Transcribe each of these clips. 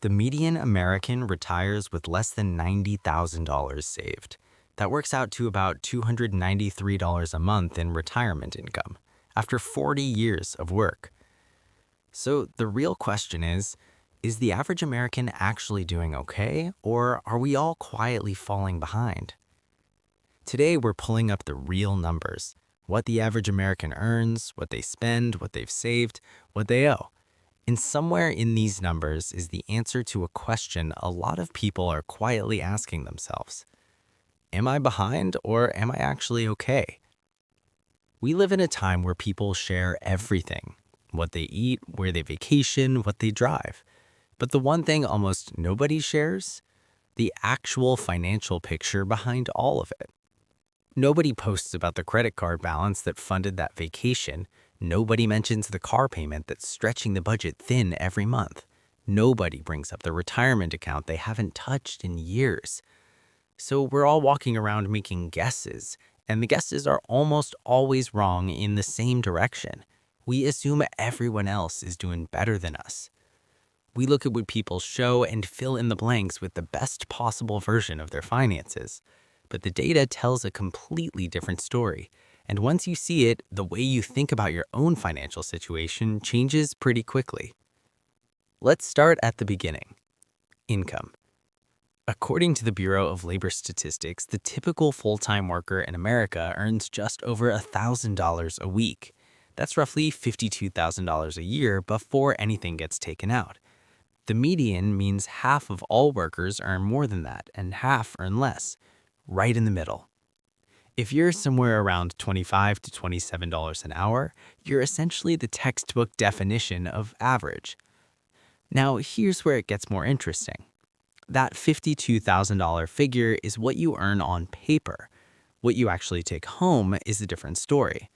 The median American retires with less than $90,000 saved. That works out to about $293 a month in retirement income after 40 years of work. So the real question is the average American actually doing okay, or are we all quietly falling behind? Today, we're pulling up the real numbers, what the average American earns, what they spend, what they've saved, what they owe. And somewhere in these numbers is the answer to a question a lot of people are quietly asking themselves. Am I behind, or am I actually okay? We live in a time where people share everything: what they eat, where they vacation, what they drive. But the one thing almost nobody shares? The actual financial picture behind all of it. Nobody posts about the credit card balance that funded that vacation. Nobody mentions the car payment that's stretching the budget thin every month. Nobody brings up the retirement account they haven't touched in years. So we're all walking around making guesses, and the guesses are almost always wrong in the same direction. We assume everyone else is doing better than us. We look at what people show and fill in the blanks with the best possible version of their finances. But the data tells a completely different story. And once you see it, the way you think about your own financial situation changes pretty quickly. Let's start at the beginning. Income. According to the Bureau of Labor Statistics, the typical full-time worker in America earns just over $1,000 a week. That's roughly $52,000 a year before anything gets taken out. The median means half of all workers earn more than that and half earn less, right in the middle. If you're somewhere around $25 to $27 an hour, you're essentially the textbook definition of average. Now, here's where it gets more interesting. That $52,000 figure is what you earn on paper. What you actually take home is a different story.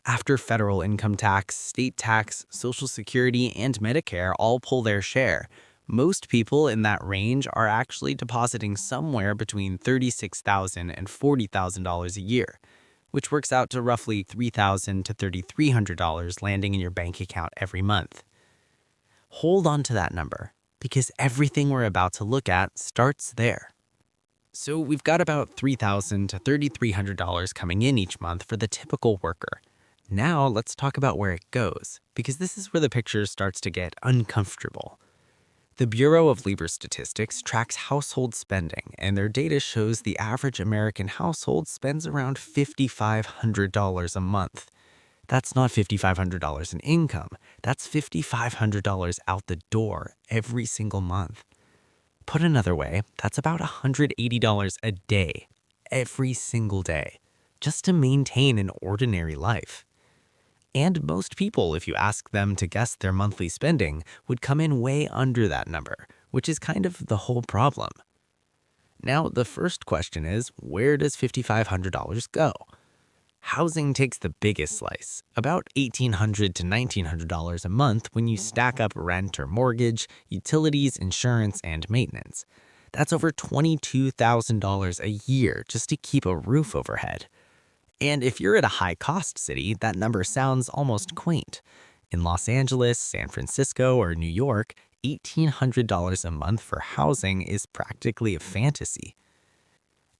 After federal income tax, state tax, Social Security, and Medicare all pull their share, most people in that range are actually depositing somewhere between $36,000 and $40,000 a year, which works out to roughly $3,000 to $3,300 landing in your bank account every month. Hold on to that number, because everything we're about to look at starts there. So we've got about $3,000 to $3,300 coming in each month for the typical worker. Now let's talk about where it goes, because this is where the picture starts to get uncomfortable. The Bureau of Labor Statistics tracks household spending, and their data shows the average American household spends around $5,500 a month. That's not $5,500 in income. That's $5,500 out the door every single month. Put another way, that's about $180 a day, every single day, just to maintain an ordinary life. And most people, if you ask them to guess their monthly spending, would come in way under that number, which is kind of the whole problem. Now, the first question is, where does $5,500 go? Housing takes the biggest slice, about $1,800 to $1,900 a month when you stack up rent or mortgage, utilities, insurance, and maintenance. That's over $22,000 a year just to keep a roof overhead. And if you're at a high-cost city, that number sounds almost quaint. In Los Angeles, San Francisco, or New York, $1,800 a month for housing is practically a fantasy.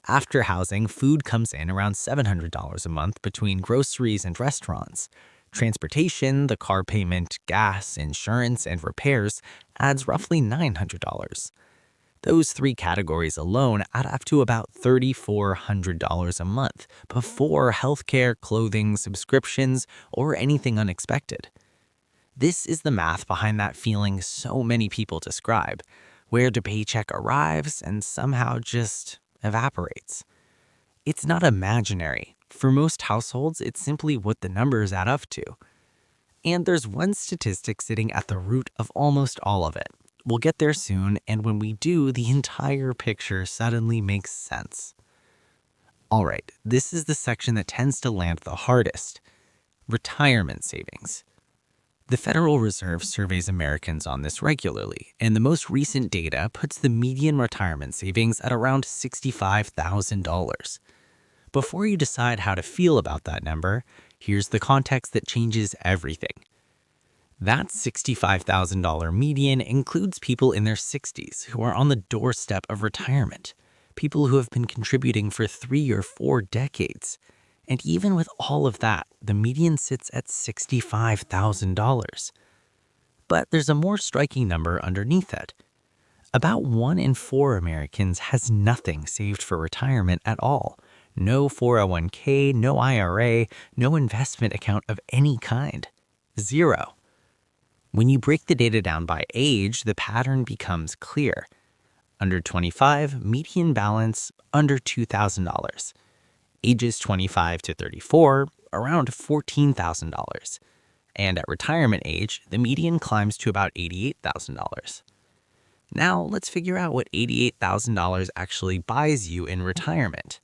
After housing, food comes in around $700 a month between groceries and restaurants. Transportation, the car payment, gas, insurance, and repairs adds roughly $900. Those three categories alone add up to about $3,400 a month before healthcare, clothing, subscriptions, or anything unexpected. This is the math behind that feeling so many people describe, where the paycheck arrives and somehow just evaporates. It's not imaginary. For most households, it's simply what the numbers add up to. And there's one statistic sitting at the root of almost all of it. We'll get there soon, and when we do, the entire picture suddenly makes sense. All right, this is the section that tends to land the hardest: retirement savings. The Federal Reserve surveys Americans on this regularly, and the most recent data puts the median retirement savings at around $65,000. Before you decide how to feel about that number, here's the context that changes everything. That $65,000 median includes people in their 60s who are on the doorstep of retirement, people who have been contributing for 3 or 4 decades. And even with all of that, the median sits at $65,000. But there's a more striking number underneath it. About 1 in 4 Americans has nothing saved for retirement at all. No 401k, no IRA, no investment account of any kind. Zero. When you break the data down by age, the pattern becomes clear. Under 25, median balance under $2,000. Ages 25 to 34, around $14,000. And at retirement age, the median climbs to about $88,000. Now, let's figure out what $88,000 actually buys you in retirement.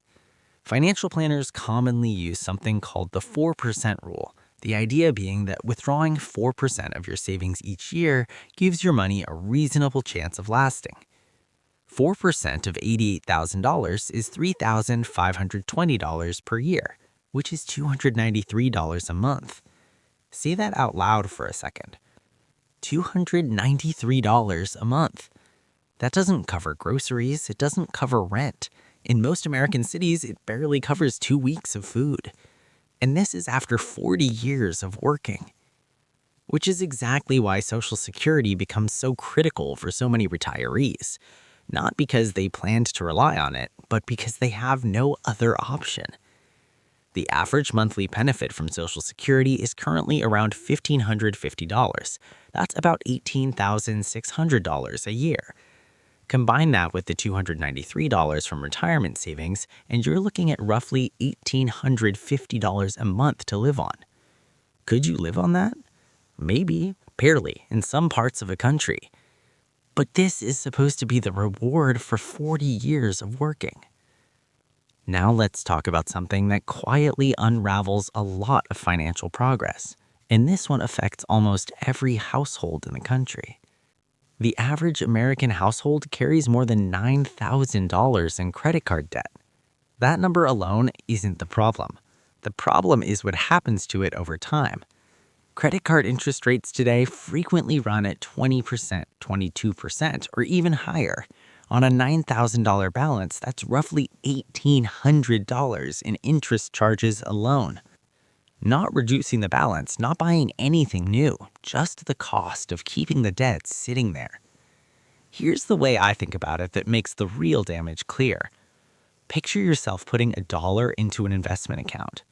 Financial planners commonly use something called the 4% rule, the idea being that withdrawing 4% of your savings each year gives your money a reasonable chance of lasting. 4% of $88,000 is $3,520 per year, which is $293 a month. Say that out loud for a second. $293 a month. That doesn't cover groceries, it doesn't cover rent. In most American cities, it barely covers 2 weeks of food. And this is after 40 years of working. Which is exactly why Social Security becomes so critical for so many retirees. Not because they planned to rely on it, but because they have no other option. The average monthly benefit from Social Security is currently around $1,550. That's about $18,600 a year. Combine that with the $293 from retirement savings, and you're looking at roughly $1,850 a month to live on. Could you live on that? Maybe, barely, in some parts of a country. But this is supposed to be the reward for 40 years of working. Now let's talk about something that quietly unravels a lot of financial progress, and this one affects almost every household in the country. The average American household carries more than $9,000 in credit card debt. That number alone isn't the problem. The problem is what happens to it over time. Credit card interest rates today frequently run at 20%, 22%, or even higher. On a $9,000 balance, that's roughly $1,800 in interest charges alone. Not reducing the balance, not buying anything new, just the cost of keeping the debt sitting there. Here's the way I think about it that makes the real damage clear. Picture yourself putting $1 into an investment account.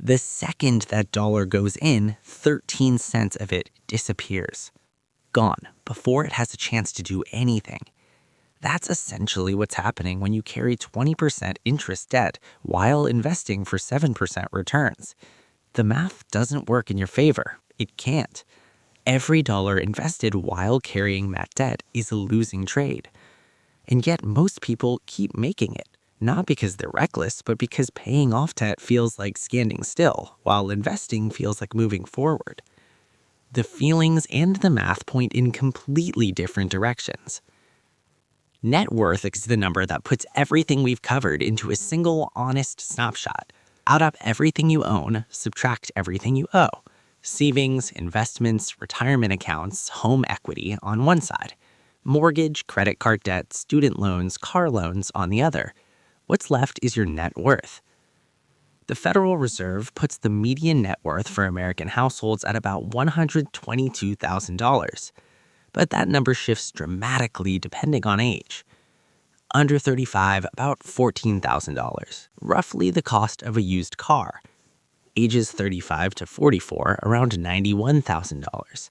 The second that dollar goes in, 13 cents of it disappears. Gone, before it has a chance to do anything. That's essentially what's happening when you carry 20% interest debt while investing for 7% returns. The math doesn't work in your favor. It can't. Every dollar invested while carrying that debt is a losing trade. And yet most people keep making it, not because they're reckless, but because paying off debt feels like standing still, while investing feels like moving forward. The feelings and the math point in completely different directions. Net worth is the number that puts everything we've covered into a single honest snapshot. Add up everything you own, subtract everything you owe. Savings, investments, retirement accounts, home equity on one side. Mortgage, credit card debt, student loans, car loans on the other. What's left is your net worth. The Federal Reserve puts the median net worth for American households at about $122,000. But that number shifts dramatically depending on age. Under 35, about $14,000, roughly the cost of a used car. Ages 35 to 44, around $91,000.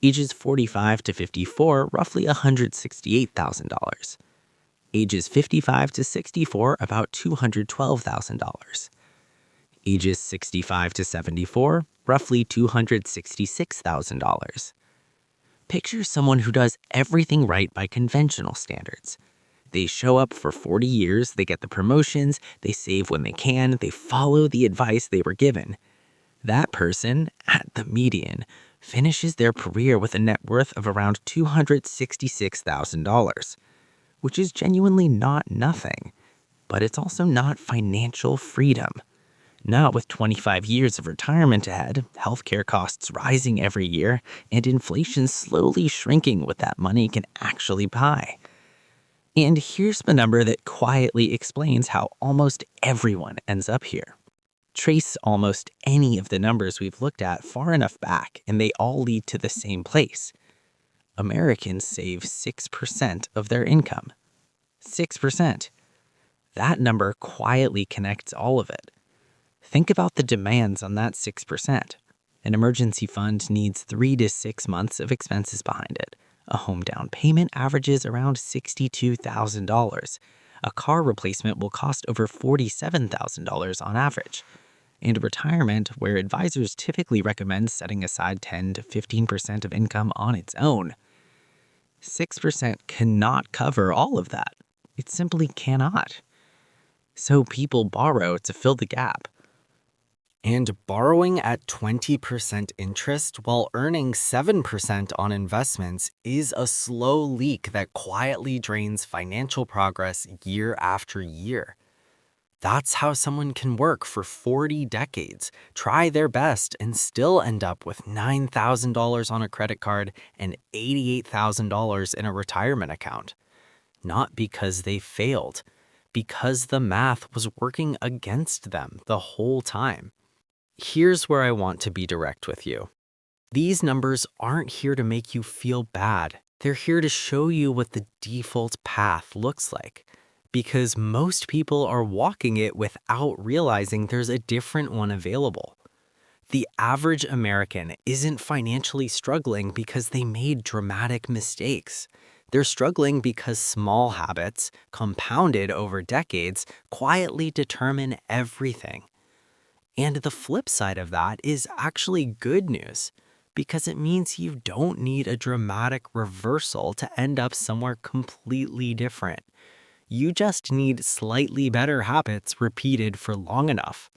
Ages 45 to 54, roughly $168,000. Ages 55 to 64, about $212,000. Ages 65 to 74, roughly $266,000. Picture someone who does everything right by conventional standards. They show up for 40 years, they get the promotions, they save when they can, they follow the advice they were given. That person, at the median, finishes their career with a net worth of around $266,000, which is genuinely not nothing, but it's also not financial freedom. Now, with 25 years of retirement ahead, healthcare costs rising every year, and inflation slowly shrinking what that money can actually buy. And here's the number that quietly explains how almost everyone ends up here. Trace almost any of the numbers we've looked at far enough back, and they all lead to the same place. Americans save 6% of their income. 6%. That number quietly connects all of it. Think about the demands on that 6%. An emergency fund needs 3 to 6 months of expenses behind it. A home down payment averages around $62,000. A car replacement will cost over $47,000 on average. And retirement, where advisors typically recommend setting aside 10 to 15% of income on its own. 6% cannot cover all of that. It simply cannot. So people borrow to fill the gap. And borrowing at 20% interest while earning 7% on investments is a slow leak that quietly drains financial progress year after year. That's how someone can work for 40 decades, try their best, and still end up with $9,000 on a credit card and $88,000 in a retirement account. Not because they failed, because the math was working against them the whole time. Here's where I want to be direct with you. These numbers aren't here to make you feel bad. They're here to show you what the default path looks like. Because most people are walking it without realizing there's a different one available. The average American isn't financially struggling because they made dramatic mistakes. They're struggling because small habits, compounded over decades, quietly determine everything. And the flip side of that is actually good news, because it means you don't need a dramatic reversal to end up somewhere completely different. You just need slightly better habits repeated for long enough.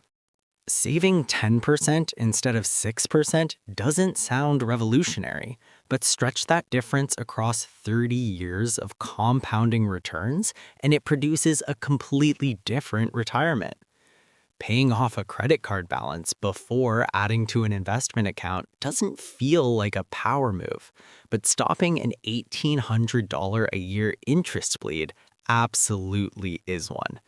Saving 10% instead of 6% doesn't sound revolutionary, but stretch that difference across 30 years of compounding returns, and it produces a completely different retirement. Paying off a credit card balance before adding to an investment account doesn't feel like a power move, but stopping an $1,800 a year interest bleed absolutely is one.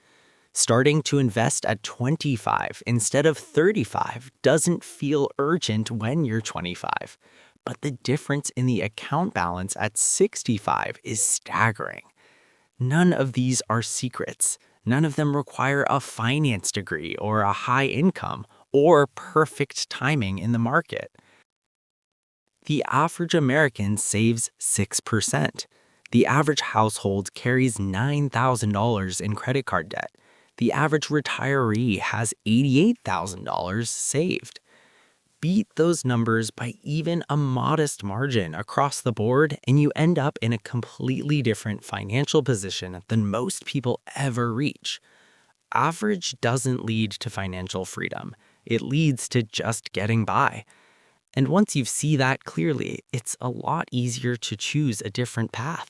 Starting to invest at 25 instead of 35 doesn't feel urgent when you're 25, but the difference in the account balance at 65 is staggering. None of these are secrets. None of them require a finance degree or a high income or perfect timing in the market. The average American saves 6%. The average household carries $9,000 in credit card debt. The average retiree has $88,000 saved. Beat those numbers by even a modest margin across the board, and you end up in a completely different financial position than most people ever reach. Average doesn't lead to financial freedom. It leads to just getting by. And once you see that clearly, it's a lot easier to choose a different path.